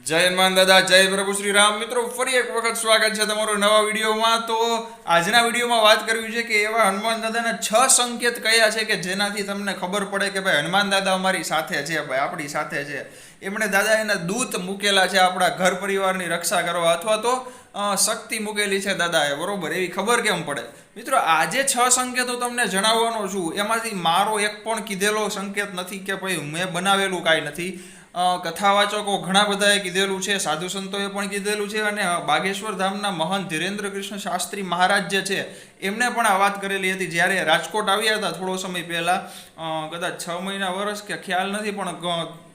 જય હનુમાન દાદા, જય પ્રભુ શ્રી રામ. મિત્રો, ફરી એક વખત સ્વાગત છે તમારું નવા વિડીયોમાં. તો આજના વિડીયોમાં વાત કરવી છે કે એવા હનુમાન દાદાના 6 સંકેત કયા છે કે જેનાથી તમને ખબર પડે કે ભાઈ હનુમાન દાદા અમારી સાથે છે, ભાઈ આપણી સાથે છે. એમણે દાદા એના દૂત મૂકેલા છે આપણા ઘર પરિવારની રક્ષા કરવા, અથવા તો શક્તિ મૂકેલી છે દાદાએ, બરોબર. એવી ખબર કેમ પડે? મિત્રો, આજે 6 સંકેતો તમને જણાવવાનો છું. એમાંથી મારો એક પણ કીધેલો સંકેત નથી કે ભાઈ મેં બનાવેલું કાંઈ નથી. કથાવાચકો ઘણા બધાએ કીધેલું છે, સાધુ સંતોએ પણ કીધેલું છે, અને બાગેશ્વર ધામના મહંત ધીરેન્દ્ર કૃષ્ણ શાસ્ત્રી મહારાજ જે છે એમને પણ આ વાત કરેલી હતી જ્યારે રાજકોટ આવ્યા હતા થોડો સમય પહેલાં. કદાચ 6 મહિના વર્ષ કે ખ્યાલ નથી, પણ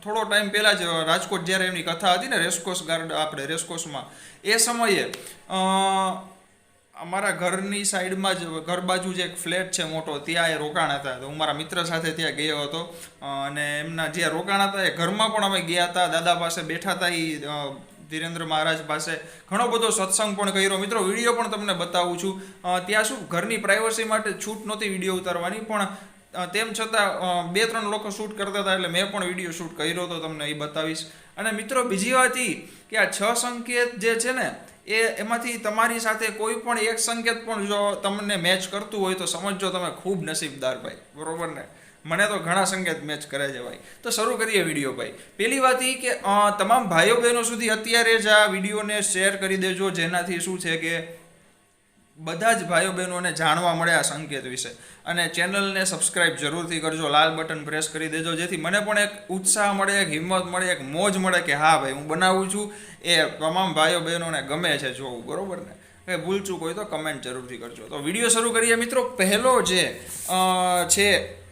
થોડો ટાઈમ પહેલાં જ રાજકોટ જ્યારે એમની કથા હતી ને રેસકોર્સ ગાર્ડ, આપણે રેસકોર્સમાં, એ સમયે અમારા ઘરની સાઈડમાં જ, ઘર બાજુ જે એક ફ્લેટ છે મોટો, ત્યાં એ રોકાણ હતા. તો હું મારા મિત્ર સાથે ત્યાં ગયો હતો, અને એમના જ્યાં રોકાણ હતા એ ઘરમાં પણ અમે ગયા હતા. દાદા પાસે બેઠા હતા, એ ધીરેન્દ્ર મહારાજ પાસે ઘણો બધો સત્સંગ પણ કર્યો. મિત્રો, વિડીયો પણ તમને બતાવું છું. ત્યાં શું, ઘરની પ્રાઇવસી માટે છૂટ નહોતી વિડીયો ઉતારવાની, પણ તેમ છતાં 2-3 લોકો શૂટ કરતા હતા એટલે મેં પણ વિડીયો શૂટ કર્યો હતો, તમને એ બતાવીશ. અને મિત્રો, બીજી વાત એ કે આ 6 સંકેત જે છે ને, એમાંથી તમારી સાથે કોઈ પણ એક સંકેત પણ જો તમને મેચ કરતું હોય તો સમજજો તમે ખૂબ નસીબદાર, ભાઈ, બરોબર ને. મને તો ઘણા સંકેત મેચ કરે છે, ભાઈ. તો શરૂ કરીએ વિડીયો, ભાઈ. પહેલી વાત એ કે તમામ ભાઈઓ બહેનો સુધી અત્યારે જ આ વિડીયોને શેર કરી દેજો, જેનાથી શું છે કે બધા જ ભાઈઓ બહેનોને જાણવા મળે આ સંકેત વિશે. અને ચેનલને સબસ્ક્રાઇબ જરૂરથી કરજો, લાલ બટન પ્રેસ કરી દેજો, જેથી મને પણ એક ઉત્સાહ મળે, એક હિંમત મળે, એક મોજ મળે કે હા ભાઈ હું બનાવું છું, એ તમામ ભાઈઓ બહેનોને ગમે છે જોવું, બરોબર ને. કંઈ ભૂલચૂક હોય તો કમેન્ટ જરૂરથી કરજો. તો વિડીયો શરૂ કરીએ મિત્રો. પહેલો જે છે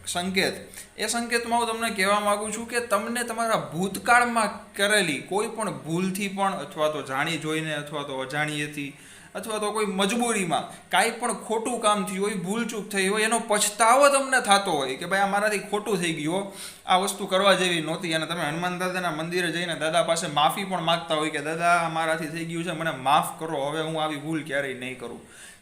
સંકેત, એ સંકેતમાં હું તમને કહેવા માગું છું કે તમને તમારા ભૂતકાળમાં કરેલી કોઈ પણ ભૂલથી પણ, અથવા તો જાણી જોઈને, અથવા તો અજાણીએથી, અથવા તો કોઈ મજબૂરીમાં કાંઈ પણ ખોટું કામ થયું હોય, ભૂલચૂક થઈ હોય, એનો પછતાવો તમને થતો હોય કે ભાઈ આ મારાથી ખોટું થઈ ગયું, આ વસ્તુ કરવા જેવી નહોતી, અને તમે હનુમાન દાદાના મંદિરે જઈને દાદા પાસે માફી પણ માગતા હોય કે દાદા મારાથી થઈ ગયું છે, મને માફ કરો, હવે હું આવી ભૂલ ક્યારેય નહીં કરું.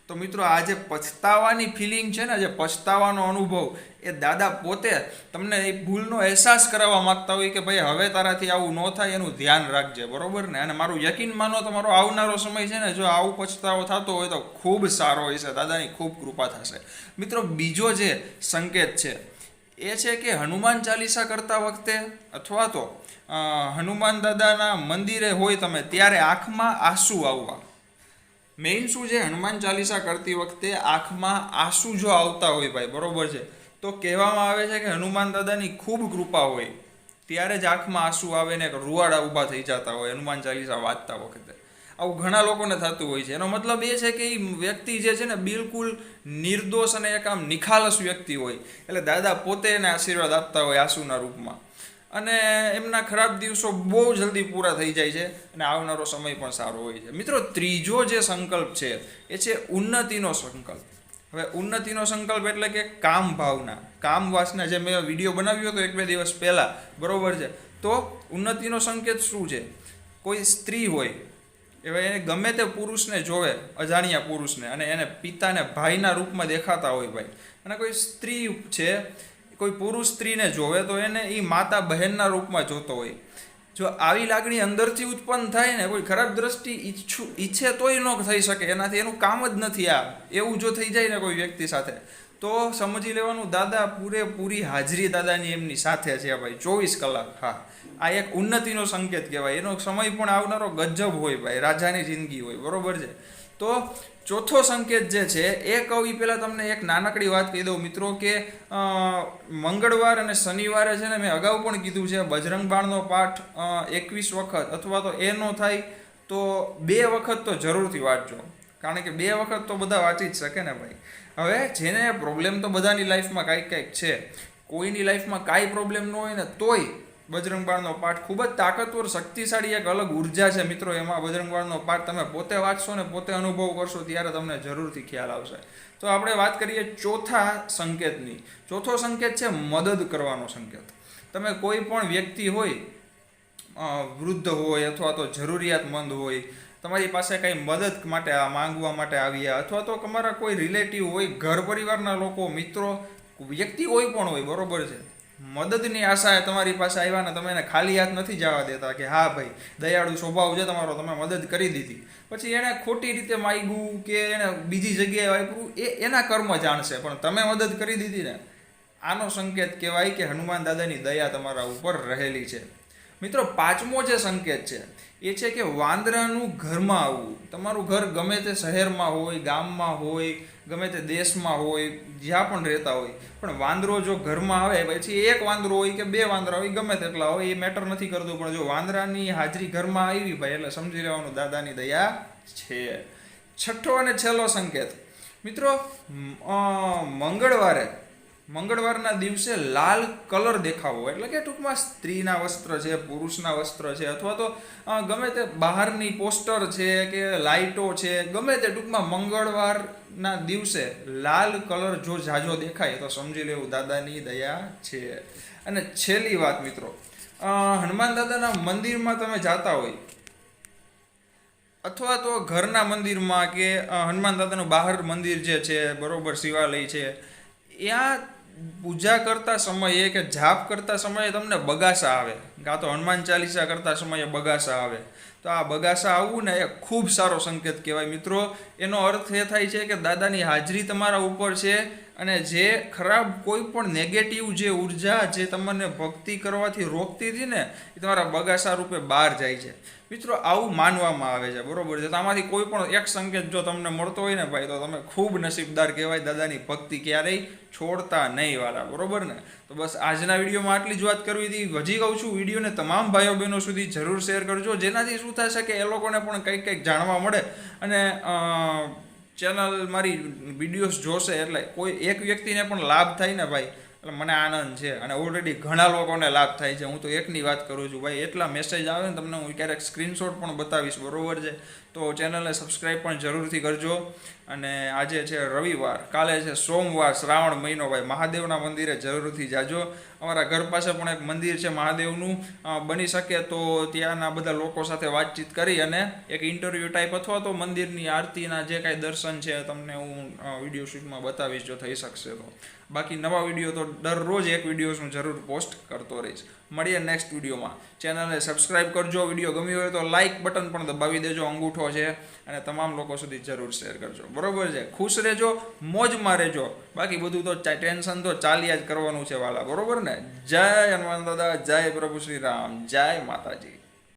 તો મિત્રો, આ જે પછતાવાની ફિલિંગ છે ને, જે પછતાવાનો અનુભવ, એ દાદા પોતે તમને એ ભૂલનો અહેસાસ કરાવવા માગતા હોય કે ભાઈ હવે તારાથી આવું ન થાય, એનું ધ્યાન રાખજે, બરોબર ને. અને મારું યકીન માનો, તમારો આવનારો સમય છે ને, જો આવું પછતાવો થતો હોય તો ખૂબ સારો હોય છે, દાદાની ખૂબ કૃપા થશે. મિત્રો, બીજો જે સંકેત છે એ છે કે હનુમાન ચાલીસા કરતા વખતે, અથવા તો હનુમાન દાદાના મંદિરે હોય તમે, ત્યારે આંખમાં આંસુ આવવા. મેઇન શું છે, હનુમાન ચાલીસા કરતી વખતે આંખમાં આંસુ જો આવતા હોય, ભાઈ, બરોબર છે, તો કહેવામાં આવે છે કે હનુમાન દાદાની ખૂબ કૃપા હોય, ત્યારે જ આંખમાં આંસુ આવે ને રૂવાડા ઊભા થઈ જતા હોય હનુમાન ચાલીસા વાંચતા વખતે. આવું ઘણા લોકોને થતું હોય છે. એનો મતલબ એ છે કે એ વ્યક્તિ જે છે ને બિલકુલ નિર્દોષ અને એક આમ નિખાલસ વ્યક્તિ હોય, એટલે દાદા પોતે એને આશીર્વાદ આપતા હોય આંસુના રૂપમાં, અને એમના ખરાબ દિવસો બહુ જલ્દી પૂરા થઈ જાય છે, અને આવનારો સમય પણ સારો હોય છે. મિત્રો, ત્રીજો જે સંકલ્પ છે એ છે ઉન્નતિનો સંકલ્પ. હવે ઉન્નતિનો સંકલ્પ એટલે કે કામ ભાવના, કામ વાસના, જે મેં વિડીયો બનાવ્યો હતો 1-2 દિવસ પહેલાં, બરોબર છે. તો ઉન્નતિનો સંકેત શું છે? કોઈ સ્ત્રી હોય, હવે એને ગમે તે પુરુષને જોવે, અજાણ્યા પુરુષને, અને એને પિતાને ભાઈના રૂપમાં દેખાતા હોય, ભાઈ, અને કોઈ સ્ત્રી છે, કોઈ પુરુષ સ્ત્રીને જોવે તો એને એ માતા બહેનના રૂપમાં જોતો હોય. જો આવી લાગણી અંદરથી ઉત્પન્ન થાય ને, કોઈ ખરાબ દ્રષ્ટિ ઈચ્છે તોય ન થઈ શકે, એનાથી એનું કામ જ નથી. આ એવું જો થઈ જાય ને કોઈ વ્યક્તિ સાથે, તો સમજી લેવાનું દાદા પૂરેપૂરી હાજરી દાદાની એમની સાથે છે, ભાઈ, 24 કલાક. હા, આ એક ઉન્નતિનો સંકેત કહેવાય. એનો સમય પણ આવનારો ગજબ હોય, ભાઈ, રાજાની જિંદગી હોય, બરોબર છે. તો ચોથો સંકેત જે છે એ કહું એ પહેલાં તમને એક નાનકડી વાત કહી દઉં મિત્રો, કે મંગળવાર અને શનિવારે છે ને, મેં અગાઉ પણ કીધું છે, બજરંગ બાણનો પાઠ 21 વખત, અથવા તો એ ન થાય તો 2 વખત તો જરૂરથી વાંચજો, કારણ કે 2 વખત તો બધા વાંચી જ શકે ને, ભાઈ. હવે જેને પ્રોબ્લેમ તો બધાની લાઈફમાં કાંઈક છે, કોઈની લાઈફમાં કાંઈ પ્રોબ્લેમ ન હોય ને તોય બજરંગ બાણનો પાઠ ખૂબ જ તાકાતવર, શક્તિશાળી, એક અલગ ઉર્જા છે મિત્રો એમાં. બજરંગ બાણનો પાઠ તમે પોતે વાંચશો ને, પોતે અનુભવ કરશો, ત્યારે તમને જરૂરથી ખ્યાલ આવશે. તો આપણે વાત કરીએ ચોથા સંકેતની. ચોથો સંકેત છે મદદ કરવાનો સંકેત. તમે કોઈ પણ વ્યક્તિ હોય, વૃદ્ધ હોય, અથવા તો જરૂરિયાતમંદ હોય, તમારી પાસે કંઈ મદદ માટે માંગવા માટે આવ્યા, અથવા તો તમારા કોઈ રિલેટિવ હોય, ઘર પરિવારના લોકો, મિત્રો, વ્યક્તિ કોઈ પણ હોય, બરોબર છે, મદદની આશાએ તમારી પાસે આવ્યા ને તમે એને ખાલી હાથ નથી જવા દેતા કે હા ભાઈ દયાળુ સ્વભાવ છે તમારો, તમે મદદ કરી દીધી, પછી એણે ખોટી રીતે માગ્યું કે એણે બીજી જગ્યાએ વાપર્યું એ એના કર્મ જાણશે, પણ તમે મદદ કરી દીધી ને આનો સંકેત કહેવાય કે હનુમાન દાદાની દયા તમારા ઉપર રહેલી છે. મિત્રો, પાંચમો જે સંકેત છે એ છે કે વાંદરાનું ઘરમાં આવવું. તમારું ઘર ગમે તે શહેરમાં હોય, ગામમાં હોય, ગમે તે દેશમાં હોય, જ્યાં પણ રહેતા હોય, પણ વાંદરો જો ઘરમાં આવે, પછી એક વાંદરો હોય કે બે વાંદરા હોય, ગમે તેટલા હોય એ મેટર નથી કરતું, પણ જો વાંદરાની હાજરી ઘરમાં આવી ભાઈ એટલે સમજી લેવાનું દાદાની દયા છે. છઠ્ઠો અને છેલ્લો સંકેત મિત્રો, મંગળવારના દિવસે લાલ કલર દેખાવો, એટલે કે ટૂંકમાં સ્ત્રીના વસ્ત્ર છે, પુરુષના વસ્ત્ર છે, અથવા તો ગમે તે બહારની પોસ્ટર છે કે લાઇટો છે, ગમે તે ટૂંકમાં મંગળવારના દિવસે લાલ કલર જો ઝાઝો દેખાય તો સમજી લેવું દાદાની દયા છે. અને છેલ્લી વાત મિત્રો, હનુમાન દાદાના મંદિરમાં તમે જાતા હોય અથવા તો ઘરના મંદિરમાં કે હનુમાન દાદાનું બહાર મંદિર જે છે બરોબર, શિવાલય છે, ત્યાં પૂજા કરતા સમયે કે જાપ કરતા સમયે તમને બગાસા આવે, કાં તો હનુમાન ચાલીસા કરતા સમયે બગાસા આવે, તો આ બગાસા આવવું ને એ ખૂબ સારો સંકેત કહેવાય મિત્રો. એનો અર્થ એ થાય છે કે દાદાની હાજરી તમારા ઉપર છે અને જે ખરાબ કોઈ પણ નેગેટિવ જે ઉર્જા જે તમને ભક્તિ કરવાથી રોકતી હતી ને એ તમારા બગાસા રૂપે બહાર જાય છે. મિત્રો, આવું માનવામાં આવે છે બરોબર છે. તો આમાંથી કોઈ પણ એક સંકેત જો તમને મળતો હોય ને ભાઈ તો તમે ખૂબ નસીબદાર કહેવાય, દાદાની ભક્તિ ક્યારેય છોડતા નહીં વાળા, બરોબર ને. તો બસ આજના વિડીયોમાં આટલી જ વાત કરવી હતી. હજી કહું છું, વિડીયોને તમામ ભાઈઓ બહેનો સુધી જરૂર શેર કરજો, જેનાથી શું થશે કે એ લોકોને પણ કંઈક જાણવા મળે અને ચેનલ મારી વિડીયોઝ જોશે એટલે કોઈ એક વ્યક્તિને પણ લાભ થાય ને ભાઈ એટલે મને આનંદ છે. અને ઓલરેડી ઘણા લોકોને લાભ થાય છે, હું તો એકની વાત કરું છું ભાઈ. એટલા મેસેજ આવે ને તમને હું ક્યારેક સ્ક્રીનશોટ પણ બતાવીશ, બરોબર છે. તો ચેનલને સબસ્ક્રાઈબ પણ જરૂરથી કરજો. અને આજે છે રવિવાર, કાલે છે સોમવાર, શ્રાવણ મહિનો ભાઈ, મહાદેવના મંદિરે જરૂરથી જાજો. અમારા ઘર પાસે પણ એક મંદિર છે મહાદેવનું, બની શકે તો ત્યાંના બધા લોકો સાથે વાતચીત કરી અને એક ઇન્ટરવ્યૂ ટાઈપ અથવા તો મંદિરની આરતીના જે કાંઈ દર્શન છે તમને હું વિડીયો શૂટમાં બતાવીશ જો થઈ શકશે તો. બાકી નવા વિડીયો તો દરરોજ એક વિડીયો હું જરૂર પોસ્ટ કરતો રહીશ. મળીએ નેક્સ્ટ વિડીયોમાં. ચેનલને સબસ્ક્રાઈબ કરજો, વિડીયો ગમ્યો હોય તો લાઇક બટન પણ દબાવી દેજો, અંગૂઠો છે, અને તમામ લોકો સુધી જરૂર શેર કરજો, બરોબર છે. ખુશ રહેજો, મોજમાં રહેજો, બાકી બધું તો ટેન્શન તો ચાલ્યા જ કરવાનું છે વાલા, બરોબર ને. જય હનુમાન દાદા, જય પ્રભુ શ્રી રામ, જય માતાજી.